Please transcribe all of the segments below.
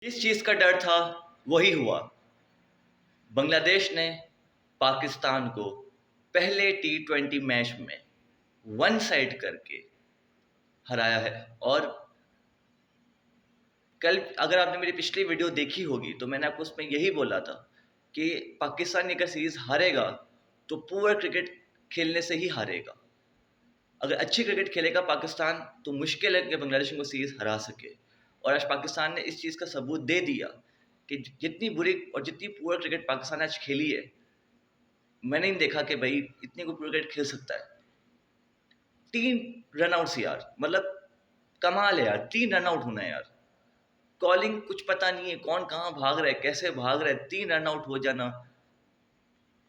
जिस चीज़ का डर था वही हुआ। बांग्लादेश ने पाकिस्तान को पहले टी20 मैच में वन साइड करके हराया है। और कल अगर आपने मेरी पिछली वीडियो देखी होगी तो मैंने आपको उसमें यही बोला था कि पाकिस्तान अगर सीरीज़ हारेगा तो पूरा क्रिकेट खेलने से ही हारेगा। अगर अच्छी क्रिकेट खेलेगा पाकिस्तान तो मुश्किल है कि बांग्लादेश को सीरीज़ हरा सके। और आज पाकिस्तान ने इस चीज़ का सबूत दे दिया कि जितनी बुरी और जितनी पुअर क्रिकेट पाकिस्तान ने आज खेली है, मैंने नहीं देखा कि भाई इतनी को पूरा क्रिकेट खेल सकता है। 3 रनआउट्स यार, मतलब कमाल है यार, 3 रनआउट होना है यार। कॉलिंग कुछ पता नहीं है, कौन कहाँ भाग रहा है, कैसे भाग रहा है, 3 रनआउट हो जाना,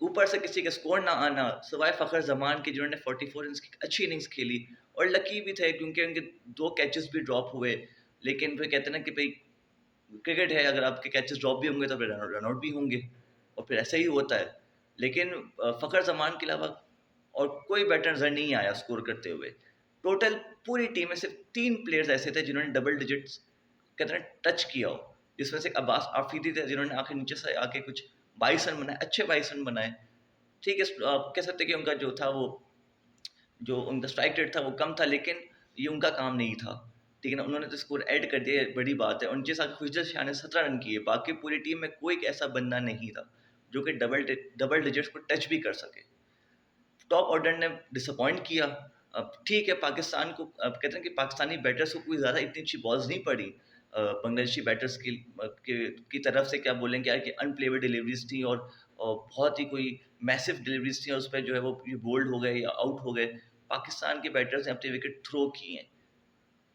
ऊपर से किसी का स्कोर ना आना, सिवाय फ़खर जमान के जिन्होंने 44 रन की अच्छी इनिंग्स खेली। और लकी भी थे क्योंकि उनके 2 कैचेस भी ड्रॉप हुए। लेकिन फिर कहते हैं ना कि भाई क्रिकेट है, अगर आपके कैचेस ड्रॉप भी होंगे तो फिर रनआउट भी होंगे, और फिर ऐसा ही होता है। लेकिन फ़खर जमान के अलावा और कोई बैटर नज़र नहीं आया स्कोर करते हुए। टोटल पूरी टीम में सिर्फ 3 प्लेयर्स ऐसे थे जिन्होंने डबल डिजिट्स कहते हैं टच किया हो, जिसमें से अब्बास आफरीदी थे जिन्होंने आखिर नीचे से आके कुछ 22 रन बनाए, अच्छे 22 रन बनाए। ठीक है, आप कह सकते हैं कि उनका जो था वो जो उनका स्ट्राइक रेट था वो कम था, लेकिन ये उनका काम नहीं था। ठीक है ना, उन्होंने तो स्कोर ऐड कर दिया, बड़ी बात है। और उनके साथ खुशदर शाह ने 17 रन किए। बाकी पूरी टीम में कोई ऐसा बंदा नहीं था जो कि डबल डिजिट्स को टच भी कर सके। टॉप ऑर्डर ने डिसअपॉइंट किया। अब ठीक है, पाकिस्तान को अब कहते हैं कि पाकिस्तानी बैटर्स को कोई ज़्यादा इतनी अच्छी बॉल्स नहीं पड़ी बांग्लादेशी बैटर्स की तरफ से। क्या बोलें, क्या कि अनप्लेबल डिलीवरीज थी और बहुत ही कोई मैसिव डिलीवरीज थी, और उस पर जो है वो ये बोल्ड हो गए या आउट हो गए। पाकिस्तान के बैटर्स ने अपने विकेट थ्रो किए हैं,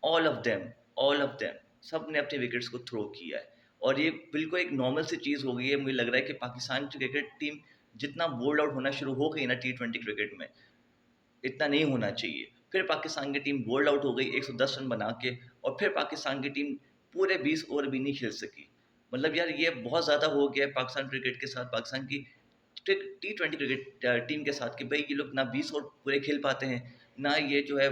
all of them, all of them, सब ने अपने विकेट्स को थ्रो किया है। और ये बिल्कुल एक नॉर्मल सी चीज़ हो गई है। मुझे लग रहा है कि पाकिस्तान की क्रिकेट टीम जितना बोल्ड आउट होना शुरू हो गई ना टी20 क्रिकेट में, इतना नहीं होना चाहिए। फिर पाकिस्तान की टीम बोल्ड आउट हो गई 110 रन बना के, और फिर पाकिस्तान की टीम पूरे 20 ओवर भी नहीं खेल सकी। मतलब यार ये बहुत ज़्यादा हो गया है पाकिस्तान क्रिकेट के साथ, पाकिस्तान की टी20 क्रिकेट टीम के साथ, कि भाई ये लोग ना 20 ओवर पूरे खेल पाते हैं, ना ये जो है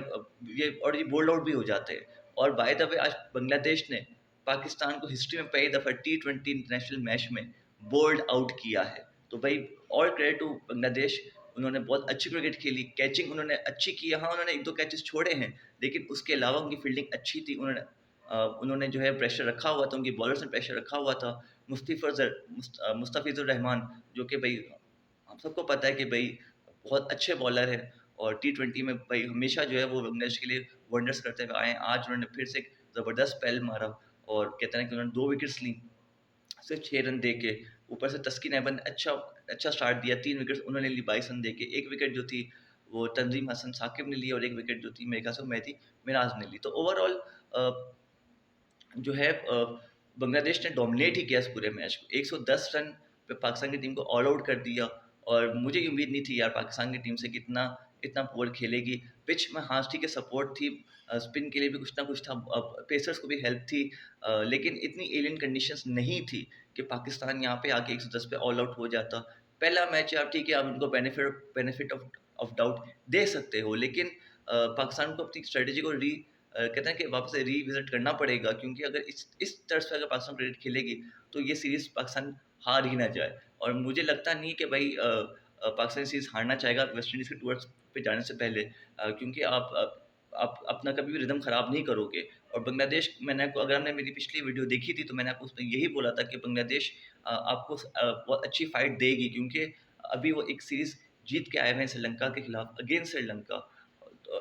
ये बोल्ड आउट भी हो जाते हैं। और बाय द वे आज बांग्लादेश ने पाकिस्तान को हिस्ट्री में पहली दफ़ा टी20 इंटरनेशनल मैच में बोल्ड आउट किया है। तो भाई ऑल क्रेडिट टू बांग्लादेश, उन्होंने बहुत अच्छी क्रिकेट खेली, कैचिंग उन्होंने अच्छी की। हाँ, उन्होंने 1-2 कैचेस छोड़े हैं, लेकिन उसके अलावा उनकी फील्डिंग अच्छी थी। उन्होंने जो है प्रेशर रखा हुआ था, उनकी बॉलर्स ने प्रेशर रखा हुआ था। मुस्तफ़िज़ुर रहमान, जो कि भाई हम सबको पता है कि भाई बहुत अच्छे बॉलर हैं, और टी20 में भाई हमेशा जो है वो बांग्लादेश के लिए वंडर्स करते हुए आए हैं। आज उन्होंने फिर से एक ज़बरदस्त स्पेल मारा, और कहते हैं कि उन्होंने 2 विकेट्स लीं सिर्फ 6 रन दे के। ऊपर से तस्किन ऐबन ने अच्छा स्टार्ट दिया, 3 विकेट्स उन्होंने ली 22 रन दे के। 1 विकेट जो थी वो तंजीम हसन साकिब ने ली, और 1 विकेट जो थी मेरे ख्याल से मेहदी मिराज ने ली। तो ओवरऑल जो है बांग्लादेश ने डोमिनेट ही किया इस पूरे मैच को। 110 रन पे पाकिस्तान की टीम को ऑल आउट कर दिया, और मुझे उम्मीद नहीं थी यार पाकिस्तान की टीम से कि इतना पुअर खेलेगी। पिच में हाँ ठीक है, सपोर्ट थी, स्पिन के लिए भी कुछ ना कुछ था, पेसर्स को भी हेल्प थी, लेकिन इतनी एलियन कंडीशंस नहीं थी कि पाकिस्तान यहाँ पे आके 110 पे ऑल आउट हो जाता। पहला मैच है, आप ठीक है, आप उनको बेनिफिट ऑफ डाउट दे सकते हो, लेकिन पाकिस्तान को अपनी स्ट्रेटेजी को कहते हैं कि वापस से रीविज़िट करना पड़ेगा, क्योंकि अगर इस तरह से अगर पाकिस्तान क्रिकेट खेलेगी तो ये सीरीज़ पाकिस्तान हार ही ना जाए। और मुझे लगता नहीं कि भाई पाकिस्तान सीरीज़ हारना चाहेगा वेस्ट इंडीज़ के टूर्स पे जाने से पहले, क्योंकि आप अपना कभी भी रिदम ख़राब नहीं करोगे। और बांग्लादेश, मैंने आपको, अगर आपने मेरी पिछली वीडियो देखी थी तो मैंने आपको उसमें यही बोला था कि बांग्लादेश आपको बहुत अच्छी फाइट देगी, क्योंकि अभी वो एक सीरीज़ जीत के आए हुए हैं श्रीलंका के खिलाफ, अगेंस्ट श्रीलंका,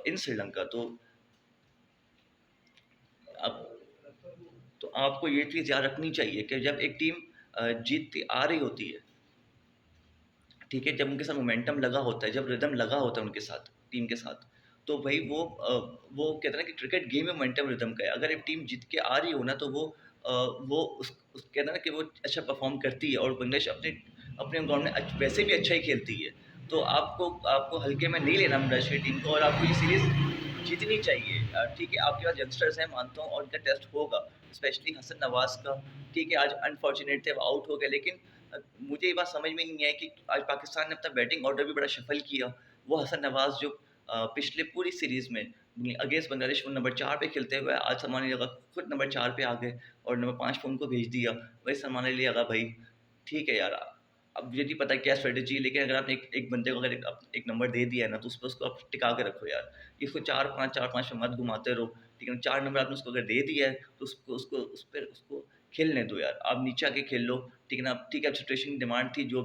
इन श्रीलंका। तो अब तो आपको ये चीज़ याद रखनी चाहिए कि जब एक टीम जीतती आ रही होती है, ठीक है, जब उनके साथ मोमेंटम लगा होता है, जब रिदम लगा होता है उनके साथ, टीम के साथ, तो भाई वो कहते हैं ना कि क्रिकेट गेम में मोमेंटम रिदम का है। अगर एक टीम जीत के आ रही हो ना, तो वो उस कहते हैं ना कि वो अच्छा परफॉर्म करती है, और बांग्लादेश अपने अपने ग्राउंड में वैसे भी अच्छा ही खेलती है। तो आपको हल्के में नहीं लेना बांग्लादेश की टीम को, और आपको ये सीरीज़ जीतनी चाहिए। ठीक है, आपके पास यंगस्टर्स हैं, मानता हूँ, और उनका टेस्ट होगा, स्पेशली हसन नवाज़ का। ठीक है, आज अनफॉर्चुनेट थे, वो आउट हो गए, लेकिन मुझे ये बात समझ में नहीं आई कि आज पाकिस्तान ने अपना बैटिंग ऑर्डर भी बड़ा शफल किया। वो हसन नवाज़ जो पिछले पूरी सीरीज़ में अगेंस्ट बांग्लादेश वो नंबर 4 पे खेलते हुए आज सलमान अली अगर खुद नंबर 4 पे आ गए और नंबर 5 पे उनको भेज दिया, वही सलमान अली अगर भाई ठीक है यार, अब मुझे नहीं पता क्या स्ट्रेटजी है, लेकिन अगर आपने एक बंदे को अगर एक नंबर दे दिया है ना, तो उस पे उसको आप टिका के रखो यार। इसको 4-5 पे मत घुमाते रहो, ठीक है ना? 4 नंबर आपने उसको अगर दे दिया है, तो उसको उसको उस पे उसको खेलने दो यार। आप नीचे आके खेल लो, ठीक है ना? ठीक है, सिचुएशन की डिमांड थी, जो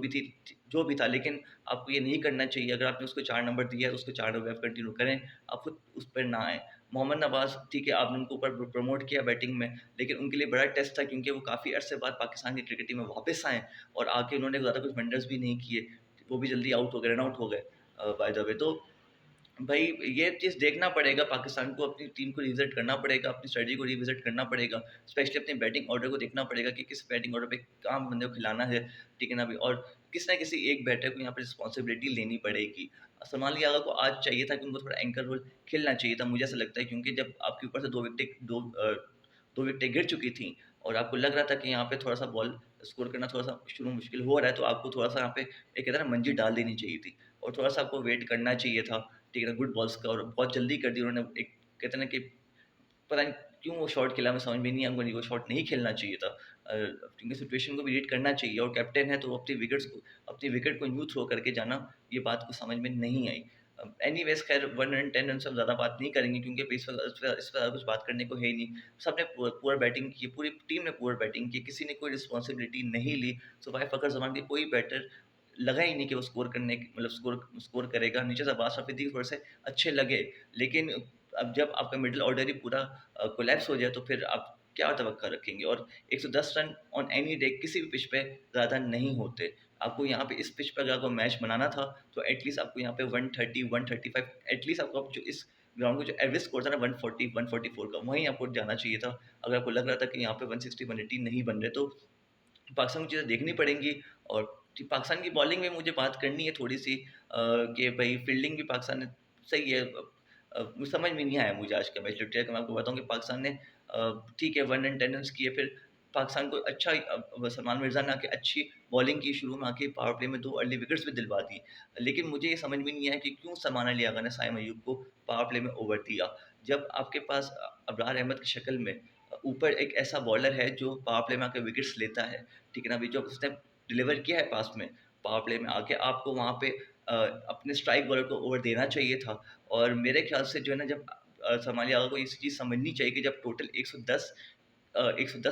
भी था, लेकिन आपको ये नहीं करना चाहिए। अगर आपने उसको 4 नंबर दिया है, तो उसको 4 नंबर आप कंटिन्यू करें, आप खुद उस पर ना आएँ। मोहम्मद नवाज़ ठीक है, आपने उनको ऊपर प्रमोट किया बैटिंग में, लेकिन उनके लिए बड़ा टेस्ट था क्योंकि वो काफ़ी अरसे बाद पाकिस्तान की क्रिकेट टीम में वापस आए और आके उन्होंने ज़्यादा कुछ वंडर्स भी नहीं किए, वो भी जल्दी आउट हो गए, रन आउट हो गए बाय द वे। तो भाई ये चीज़ देखना पड़ेगा, पाकिस्तान को अपनी टीम को रिविज़िट करना पड़ेगा, अपनी स्ट्रेटजी को रिविज़िट करना पड़ेगा, स्पेशली अपने बैटिंग ऑर्डर को देखना पड़ेगा कि किस बैटिंग ऑर्डर पे कहाँ बंदे को खिलाना है, ठीक है ना भाई? और किसी न किसी एक बैटर को यहाँ पे रिस्पॉन्सिबिलिटी लेनी पड़ेगी। सलमान अली यादव को आज चाहिए था कि उनको थोड़ा एंकर रोल खेलना चाहिए था, मुझे ऐसा लगता है, क्योंकि जब आपके ऊपर से 2 विकेटें गिर चुकी थी और आपको लग रहा था कि यहाँ पे थोड़ा-सा बॉल स्कोर करना थोड़ा-सा शुरू मुश्किल हो रहा है, तो आपको थोड़ा-सा यहाँ पे एक कहते हैं ना मंजी डाल देनी चाहिए थी और थोड़ा-सा आपको वेट करना चाहिए था, ठीक है ना? गुड बॉल्स का, और बहुत जल्दी कर दी उन्होंने। एक कहते हैं ना कि पता नहीं क्यों वो शॉट खेला, मुझे समझ में नहीं आया, उनको वो शॉट नहीं खेलना चाहिए था। क्योंकि सिचुएशन को भी रीड करना चाहिए और कैप्टन है तो वो अपनी विकेट को यूँ थ्रो करके जाना, ये बात को समझ में नहीं आई। एनीवेज़ खैर 110 रन से हम ज़्यादा बात नहीं करेंगे क्योंकि अभी इस पे ज़्यादा कुछ बात करने को है ही नहीं। सबने पुअर बैटिंग की, पूरी टीम ने पुअर बैटिंग की, किसी ने कोई रिस्पॉन्सिबिलिटी नहीं ली। सिवाय फ़खर ज़मान के कोई बैटर लगा ही नहीं कि वो स्कोर करने मतलब स्कोर करेगा। नीचे से अब्बास अफरीदी थोड़े से अच्छे लगे, लेकिन अब जब आपका मिडल ऑर्डर ही पूरा कोलैप्स हो जाए तो फिर आप क्या तवक्का रखेंगे? और 110 रन ऑन एनी डे किसी भी पिच पे ज़्यादा नहीं होते। आपको यहाँ पे इस पिच पे अगर आपको मैच बनाना था, तो एटलीस्ट आपको यहाँ पे 130, 135 एटलीस्ट आपको जो इस ग्राउंड का जो एवरेज स्कोर था ना 140, 144 का, वहीं आपको जाना चाहिए था। अगर आपको लग रहा था कि यहाँ पे 160, 180 नहीं बन रहे, तो पाकिस्तान को चीज़ें देखनी पड़ेंगी। और पाकिस्तान की बॉलिंग में मुझे बात करनी है थोड़ी-सी कि भई फ़ील्डिंग भी पाकिस्तान ने सही है। समझ में नहीं आया मुझे आज का मैच लिटरली, मैं आपको बताऊँ कि पाकिस्तान ने ठीक है 110 रन्स किए, फिर पाकिस्तान को अच्छा सलमान मिर्ज़ा ने आके अच्छी बॉलिंग की, शुरू में आके पावर प्ले में 2 अर्ली विकेट्स भी दिलवा दी। लेकिन मुझे ये समझ में नहीं आया कि क्यों सलमान अली आगा ने साइम अय्यूब को पावर प्ले में ओवर दिया। जब आपके पास अबरार अहमद की शक्ल में ऊपर एक ऐसा बॉलर है जो पावर प्ले में आके विकेट्स लेता है, ठीक है ना? अभी जो उसने डिलीवर किया है पास में, पावर प्ले में आके आपको वहाँ पे अपने स्ट्राइक बॉलर को ओवर देना चाहिए था। और मेरे ख्याल से जो है ना, जब सलमान अली को ये चीज़ समझनी चाहिए कि जब टोटल 110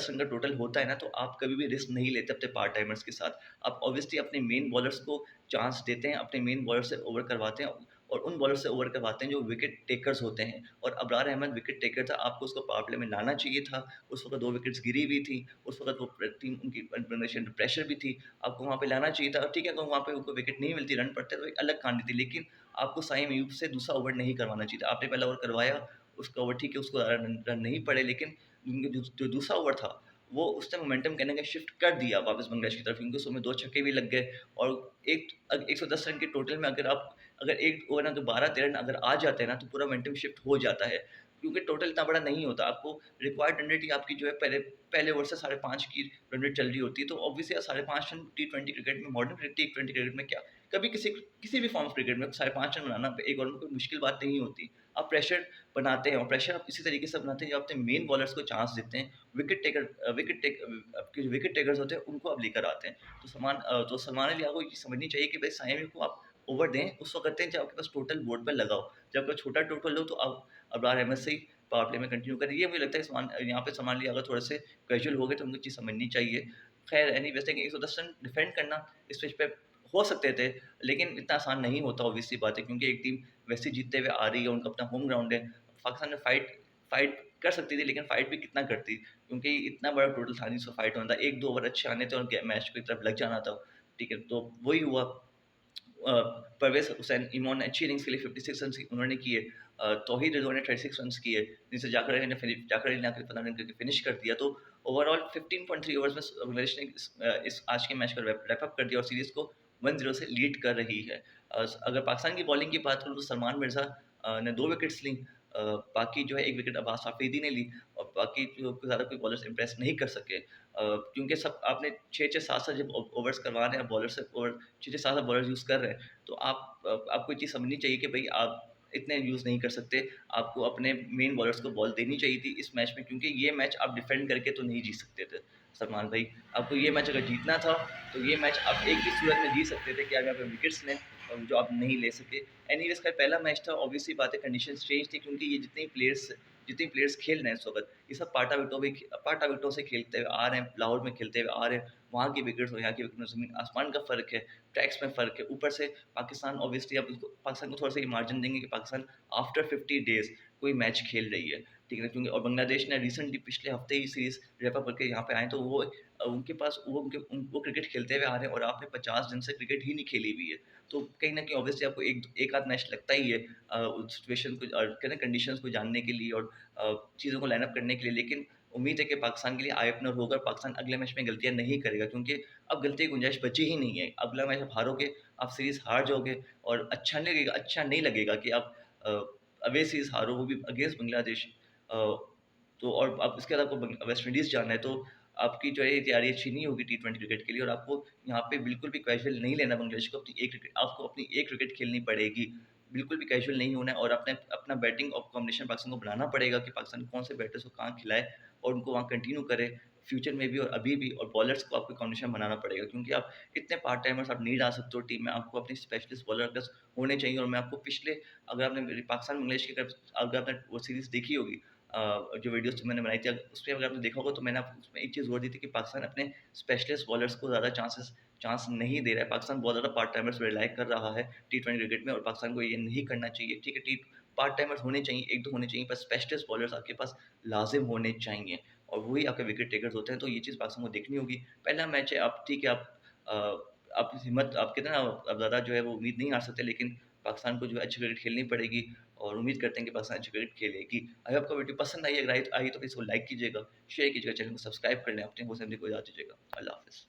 रन का टोटल होता है ना, तो आप कभी भी रिस्क नहीं लेते अपने पार्ट टाइमर्स के साथ। आप ऑब्वियसली अपने मेन बॉलर्स को चांस देते हैं, अपने मेन बॉलर से ओवर करवाते हैं और उन बॉलर से ओवर करवाते हैं जो विकेट टेकर्स होते हैं। और अबरार अहमद विकेट टेकर था, आपको उसको पावर प्ले में लाना चाहिए था। उस वक़्त 2 विकेट्स गिरी हुई थी, उस वक़्त वो टीम उनकी अंडर प्रेशर भी थी, आपको वहाँ पे लाना चाहिए था। ठीक है, अगर वहाँ पे उनको विकेट नहीं मिलती, रन पड़ते तो एक अलग कहानी थी, लेकिन आपको साइम अय्यूब से दूसरा ओवर नहीं करवाना चाहिए था। आपने पहला ओवर करवाया, उसका ओवर ठीक है, उसको रन नहीं पड़े, लेकिन उनके जो दूसरा ओवर था, वो उसने मोमेंटम कहीं न कहीं शिफ्ट कर दिया वापस बांग्लादेश की तरफ, क्योंकि उसमें 2 छक्के भी लग गए। और 110 रन के टोटल में अगर एक ओवर में अगर 12-13 रन अगर आ जाते हैं ना, तो पूरा मोमेंटम शिफ्ट हो जाता है। क्योंकि टोटल इतना बड़ा नहीं होता, आपको रिक्वायर्ड रन रेट ही आपकी जो है पहले ओवर से 5.5 की रन रेट चल रही होती है, तो ऑब्वियसली 5.5 रन टी20 क्रिकेट में, मॉडर्न टी20 क्रिकेट में क्या, कभी किसी भी फॉर्म ऑफ क्रिकेट में 5.5 रन बनाना एक ओवर में कोई मुश्किल बात नहीं होती। आप प्रेशर बनाते हैं और प्रेशर आप इसी तरीके से बनाते हैं जब अपने मेन बॉलर्स को चांस देते हैं, आपके जो विकेट टेकर्स होते हैं उनको आप लेकर आते हैं। तो सलमान अली को ये समझनी चाहिए कि भाई साइम को आप ओवर दें उस वक़्त दें जब आपके पास टोटल बोर्ड पे लगा हो। जब आपका छोटा टोटल हो तो आप अबरार अहमद से ही पावर प्ले में कंटिन्यू करें। ये मुझे लगता है यहाँ पे सलमान अली अगर थोड़े से कैजुअल हो गए तो उनको चीज़ समझनी चाहिए। ख़ैर एनीवेज़, लेकिन 110 रन डिफेंड करना इस पिच पे हो सकते थे, लेकिन इतना आसान नहीं होता, ऑब्वियस सी बात है, क्योंकि एक टीम वैसे ही जीतते हुए आ रही है, उनका अपना होम ग्राउंड है। पाकिस्तान ने फाइट कर सकती थी, लेकिन फाइट भी कितना करती, क्योंकि इतना बड़ा टोटल था नहीं, सो फाइट होना था। 1-2 ओवर अच्छे आने थे और मैच की तरफ लग जाना था, ठीक है? तो वही हुआ। परवेज़ हुसैन इमॉन ने अच्छी इनिंग्स खेली, 56 रन्स उन्होंने किए। तौहीद रिज़वान ने 36 रन्स किए, जिनसे जाकिर अली ने आकर 15 रन करके फिनिश कर दिया। तो ओवरऑल 15.3 ओवर्स में बांग्लादेश ने इस आज के मैच को रैप अप कर दिया और सीरीज़ को 1-0 से लीड कर रही है। अगर पाकिस्तान की बॉलिंग की बात करूँ तो सलमान मिर्ज़ा ने 2 विकेट्स लीं। बाकी जो है 1 विकेट अब्बास आफरीदी ने ली और बाकी जो ज़्यादा कोई बॉलर्स इम्प्रेस नहीं कर सके। क्योंकि सब आपने 6-6 7-7 जब ओवर्स करवा रहे हैं, बॉलर से ओवर 6-6 7-7 बॉलर्स यूज़ कर रहे हैं, तो आपको ये चीज़ समझनी चाहिए कि भई आप इतने यूज़ नहीं कर सकते। आपको अपने मेन बॉलर्स को बॉल देनी चाहिए थी इस मैच में, क्योंकि ये मैच आप डिफेंड करके तो नहीं जीत सकते थे सलमान भाई। आपको ये मैच अगर जीतना था तो ये मैच आप एक ही सूरत में जीत सकते थे कि अगर आप विकेट्स लें, और जो आप नहीं ले सके। एनीवेज का पहला मैच था, ऑब्वियसली बात है कंडीशंस चेंज थी, क्योंकि ये जितने प्लेयर्स खेल रहे हैं इस वक्त, ये सब पाटा विटो से खेलते हुए आ रहे हैं, लाहौर में खेलते हुए आ रहे हैं। वहाँ की विकेट्स और यहाँ की विकेट में ज़मीन आसमान का फ़र्क है, ट्रैक्स में फ़र्क है। ऊपर से पाकिस्तान, ऑब्वियसली आप उसको पाकिस्तान को थोड़ा-सा ये मार्जिन देंगे कि पाकिस्तान आफ्टर 50 डेज़ कोई मैच खेल रही है, ठीक है ना? क्योंकि और बांग्लादेश ने रिसेंटली पिछले हफ्ते ही सीरीज़ रैप अप करके यहाँ पे आए, तो उनके पास वो क्रिकेट खेलते हुए आ रहे हैं, और आपने 50 दिन से क्रिकेट ही नहीं खेली हुई है। तो कहीं न कहीं ऑब्वियसली आपको एक आध मैच लगता ही है उस सिचुएशन को और कहते हैं कंडीशंस को जानने के लिए, और चीज़ों को लाइन अप करने के लिए। लेकिन उम्मीद है कि पाकिस्तान के लिए आई ओपनर होगा, पाकिस्तान अगले मैच में गलतियाँ नहीं करेगा, क्योंकि अब गलती की गुंजाइश बची ही नहीं है। अगला मैच आप हारोगे, आप सीरीज़ हार जाओगे, और अच्छा नहीं लगेगा कि आप अवे सीरीज़ हारो, वो भी अगेंस्ट बांग्लादेश। तो और अब इसके बाद आपको वेस्ट इंडीज़ जाना है, तो आपकी जो है ये तैयारी अच्छी नहीं होगी टी20 क्रिकेट के लिए, और आपको यहाँ पे बिल्कुल भी कैजुअल नहीं लेना बांग्लादेश को। आपको अपनी एक क्रिकेट खेलनी पड़ेगी, बिल्कुल भी कैजुअल नहीं होना है, और अपना बैटिंग और कॉम्बिनेशन पाकिस्तान को बनाना पड़ेगा कि पाकिस्तान कौन से बैटर्स को कहाँ खिलाए और उनको वहाँ कंटिन्यू करे फ्यूचर में भी और अभी भी। और बॉलर्स को आपको कॉम्बिनेशन बनाना पड़ेगा, क्योंकि आप इतने पार्ट टाइमर्स आप नहीं डाल सकते हो टीम में। आपको अपनी स्पेशलिस्ट बॉलर होने चाहिए। और मैं आपको पिछले, अगर आपने मेरी पाकिस्तान बांग्लादेश की अगर आपने वो सीरीज़ देखी होगी, जो वीडियोज़ मैंने बनाई थी, उसमें अगर आपने देखा होगा, तो मैंने आपको उसमें एक चीज़ जोड़ दी थी कि पाकिस्तान अपने स्पेशलिस्ट बॉलर्स को ज़्यादा चांस नहीं दे रहा है। पाकिस्तान बहुत ज़्यादा पार्ट टाइमर्स पे रिलाई कर रहा है टी20 क्रिकेट में, और पाकिस्तान को ये नहीं करना चाहिए। ठीक है, टी पार्ट टाइमर्स होने चाहिए, 1-2 होने चाहिए, पर स्पेशलिस्ट बॉलर्स आपके पास लाज़िम होने चाहिए, और वही आपके विकेट टेकर्स होते हैं। तो ये चीज़ पाकिस्तान को देखनी होगी। पहला मैच है, आप ठीक है, आप हिम्मत, आप कहते हैं ना, आप ज़्यादा जो है वो उम्मीद नहीं हार सकते, लेकिन पाकिस्तान को जो है अच्छी क्रिकेट खेलनी पड़ेगी, और उम्मीद करते हैं कि पाकिस्तान अच्छी क्रिकेट खेलेगी। अगर आपको वीडियो पसंद आई, अगर आई तो इसको लाइक कीजिएगा, शेयर कीजिएगा, चैनल को सब्सक्राइब कर लें, अपने को को इजाज़त दीजिएगा। अल्लाह हाफ़िज़।